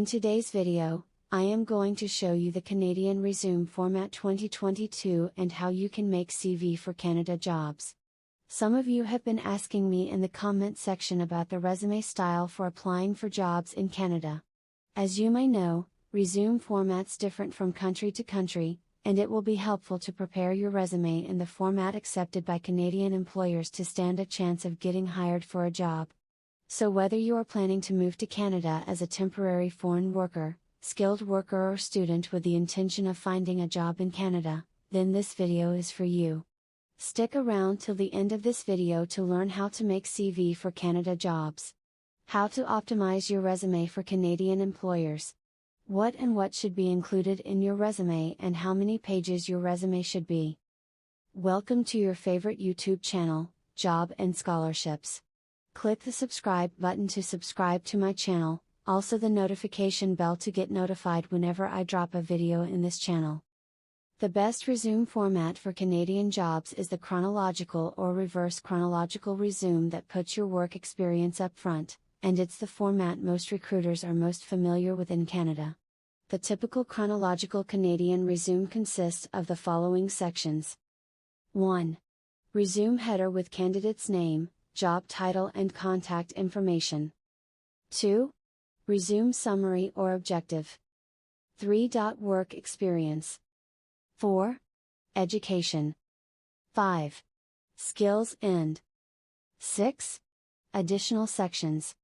today's video, I am going to show you the Canadian Resume Format 2022 and how you can make CV for Canada jobs. Some of you have been asking me in the comment section about the resume style for applying for jobs in Canada. As you may know, resume format's different from country to country, and it will be helpful to prepare your resume in the format accepted by Canadian employers to stand a chance of getting hired for a job. So whether you are planning to move to Canada as a temporary foreign worker, skilled worker or student with the intention of finding a job in Canada, then this video is for you. Stick around till the end of this video to learn how to make CV for Canada jobs. How to optimize your resume for Canadian employers. What should be included in your resume and how many pages your resume should be. Welcome to your favorite YouTube channel, Job and Scholarships. Click the subscribe button to subscribe to my channel, also the notification bell to get notified whenever I drop a video in this channel. The best resume format for Canadian jobs is the chronological or reverse chronological resume that puts your work experience up front, and it's the format most recruiters are most familiar with in Canada. The typical chronological Canadian resume consists of the following sections. 1. Resume header with candidate's name, job title and contact information. 2. Resume summary or objective. 3. Work experience. 4. Education. 5. Skills and 6. Additional sections.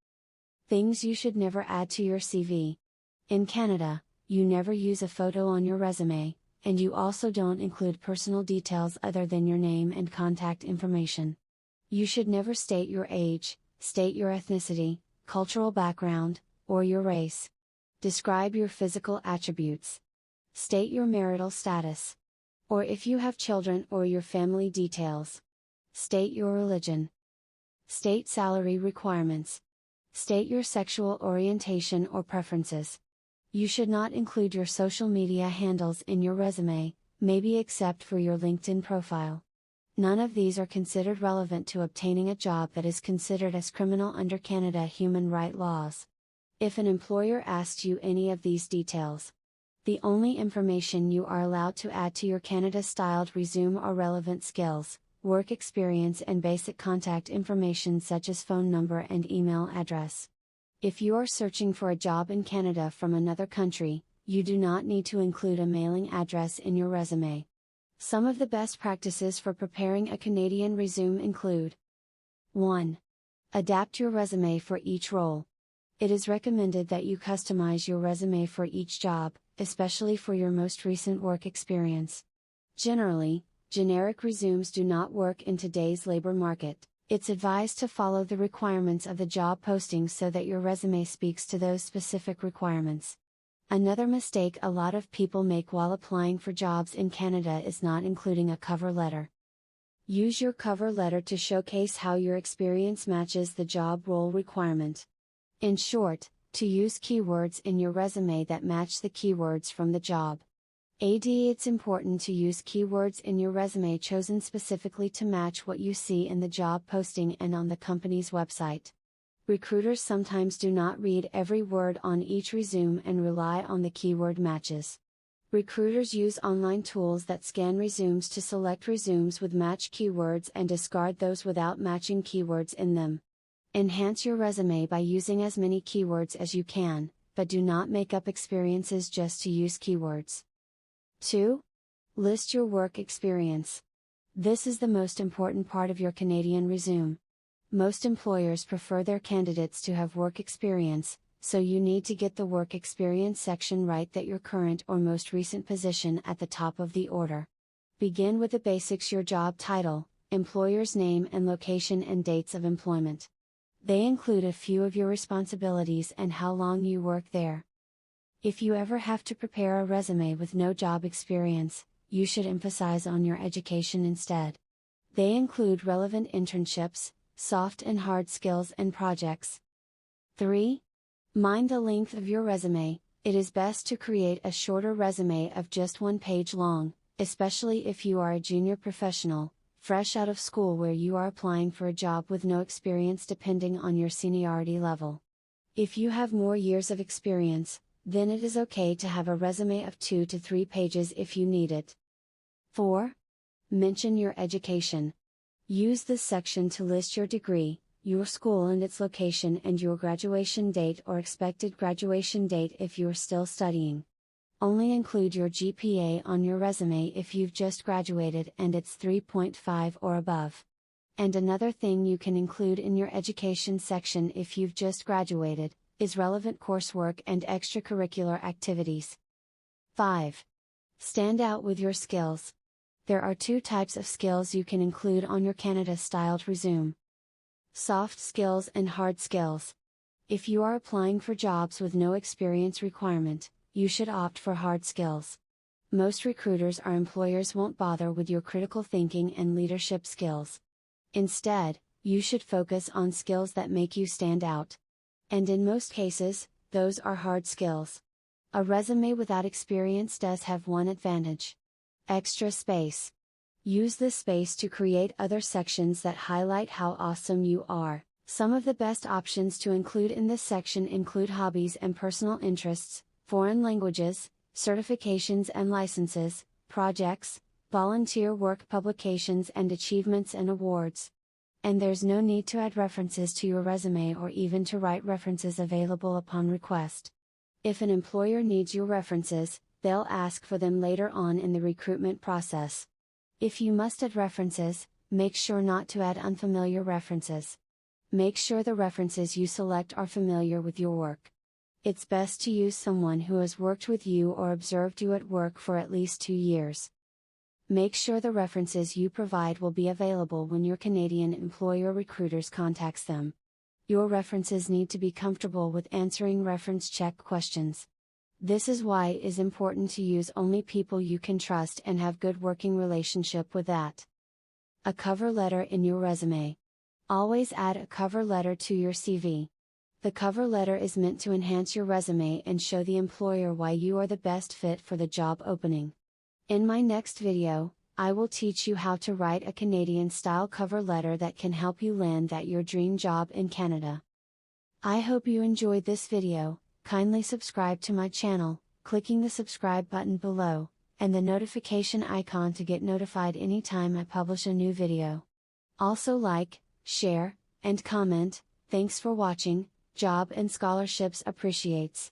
Things you should never add to your CV. In Canada, you never use a photo on your resume, and you also don't include personal details other than your name and contact information. You should never state your age, state your ethnicity, cultural background, or your race. Describe your physical attributes. State your marital status. Or if you have children or your family details. State your religion. State salary requirements. State your sexual orientation or preferences. You should not include your social media handles in your resume, maybe except for your LinkedIn profile. None of these are considered relevant to obtaining a job that is considered as criminal under Canada human rights laws. If an employer asks you any of these details, the only information you are allowed to add to your Canada-styled resume are relevant skills, work experience and basic contact information such as phone number and email address. If you are searching for a job in Canada from another country, you do not need to include a mailing address in your resume. Some of the best practices for preparing a Canadian resume include: 1. Adapt your resume for each role. It is recommended that you customize your resume for each job, especially for your most recent work experience. Generally, generic resumes do not work in today's labor market. It's advised to follow the requirements of the job posting so that your resume speaks to those specific requirements. Another mistake a lot of people make while applying for jobs in Canada is not including a cover letter. Use your cover letter to showcase how your experience matches the job role requirement. In short, to use keywords in your resume that match the keywords from the job. It's important to use keywords in your resume chosen specifically to match what you see in the job posting and on the company's website. Recruiters sometimes do not read every word on each resume and rely on the keyword matches. Recruiters use online tools that scan resumes to select resumes with match keywords and discard those without matching keywords in them. Enhance your resume by using as many keywords as you can, but do not make up experiences just to use keywords. 2. List your work experience. This is the most important part of your Canadian resume. Most employers prefer their candidates to have work experience, so you need to get the work experience section right, that your current or most recent position at the top of the order. Begin with the basics: your job title, employer's name and location and dates of employment. They include a few of your responsibilities and how long you work there. If you ever have to prepare a resume with no job experience, you should emphasize on your education instead. They include relevant internships, soft and hard skills and projects. 3. Mind the length of your resume. It is best to create a shorter resume of just 1 page long, especially if you are a junior professional, fresh out of school, where you are applying for a job with no experience depending on your seniority level. If you have more years of experience, Then it is okay to have a resume of 2 to 3 pages if you need it. 4. Mention your education. Use this section to list your degree, your school and its location, and your graduation date or expected graduation date if you are still studying. Only include your GPA on your resume if you've just graduated and it's 3.5 or above. And another thing you can include in your education section if you've just graduated, is relevant coursework and extracurricular activities. 5. Stand out with your skills. There are 2 types of skills you can include on your Canada-styled resume. Soft skills and hard skills. If you are applying for jobs with no experience requirement, you should opt for hard skills. Most recruiters or employers won't bother with your critical thinking and leadership skills. Instead, you should focus on skills that make you stand out. And in most cases, those are hard skills. A resume without experience does have one advantage: extra space. Use this space to create other sections that highlight how awesome you are. Some of the best options to include in this section include hobbies and personal interests, foreign languages, certifications and licenses, projects, volunteer work, publications and achievements and awards. And there's no need to add references to your resume or even to write references available upon request. If an employer needs your references, they'll ask for them later on in the recruitment process. If you must add references, make sure not to add unfamiliar references. Make sure the references you select are familiar with your work. It's best to use someone who has worked with you or observed you at work for at least 2 years. Make sure the references you provide will be available when your Canadian employer recruiters contacts them. Your references need to be comfortable with answering reference check questions. This is why it is important to use only people you can trust and have good working relationship with that. A cover letter in your resume. Always add a cover letter to your CV. The cover letter is meant to enhance your resume and show the employer why you are the best fit for the job opening. In my next video, I will teach you how to write a Canadian-style cover letter that can help you land your dream job in Canada. I hope you enjoyed this video. Kindly subscribe to my channel, clicking the subscribe button below, and the notification icon to get notified anytime I publish a new video. Also like, share, and comment. Thanks for watching. Job and Scholarships appreciates.